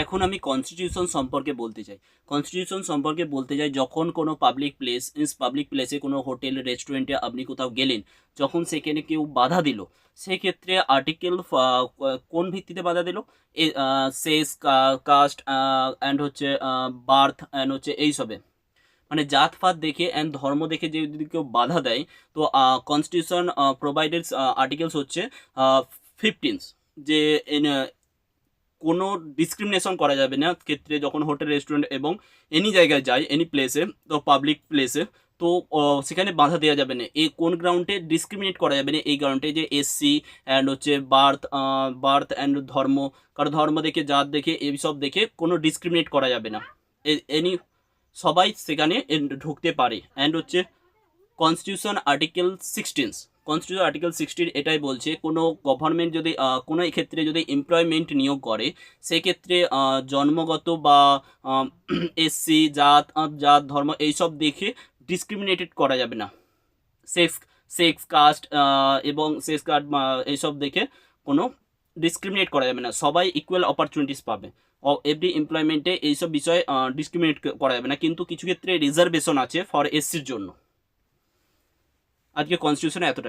এখন আমি কনস্টিটিউশন সম্পর্কে বলতে চাই। কনস্টিটিউশন সম্পর্কে বলতে চাই, যখন কোনো পাবলিক প্লেসে কোনো হোটেল, রেস্টুরেন্টে আপনি কোথাও গেলেন, যখন সেখানে কেউ বাধা দিল, সেক্ষেত্রে আর্টিকেল কোন ভিত্তিতে বাধা দিল? সেক্স, কাস্ট অ্যান্ড হচ্ছে বার্থ অ্যান্ড হচ্ছে এইসবে, মানে জাতপাত দেখে অ্যান্ড ধর্ম দেখে যে যদি কেউ বাধা দেয়, তো কনস্টিটিউশন প্রোভাইডেড আর্টিকেলস হচ্ছে 15, যে কোনো ডিসক্রিমিনেশন করা যাবে না ক্ষেত্রে, যখন হোটেল, রেস্টুরেন্ট এবং এনি জায়গায় যায়, এনি প্লেসে, তো পাবলিক প্লেসে, তো সেখানে বাধা দেওয়া যাবে না। এই কোন গ্রাউন্ডে ডিসক্রিমিনেট করা যাবে না? এই গ্রাউন্ডে যে এসসি অ্যান্ড হচ্ছে বার্থ অ্যান্ড ধর্ম, কারো ধর্ম দেখে, জাত দেখে, এইসব দেখে কোনো ডিসক্রিমিনেট করা যাবে না। এনি সবাই সেখানে ঢুকতে পারে। অ্যান্ড হচ্ছে কনস্টিটিউশন আর্টিকেল 16, কনস্টিটিউশন আর্টিকেল 16 এটাই বলছে, কোনো গভর্নমেন্ট যদি কোনো ক্ষেত্রে যদি এমপ্লয়মেন্ট নিয়োগ করে, সেক্ষেত্রে জন্মগত বা এসসি, জাত ধর্ম এইসব দেখে ডিসক্রিমিনেটেড করা যাবে না। সেক্স সেক্স কাস্ট এবং সেক্স কার্ড এইসব দেখে কোনো ডিসক্রিমিনেট করা যাবে না। সবাই ইকুয়াল অপরচুনিটিস পাবে এভরি এমপ্লয়মেন্টে। এইসব বিষয়ে ডিসক্রিমিনেট করা যাবে না, কিন্তু কিছু ক্ষেত্রে রিজার্ভেশন আছে ফর এসসির জন্য। আজকে কনস্টিটিউশনে এতটাই।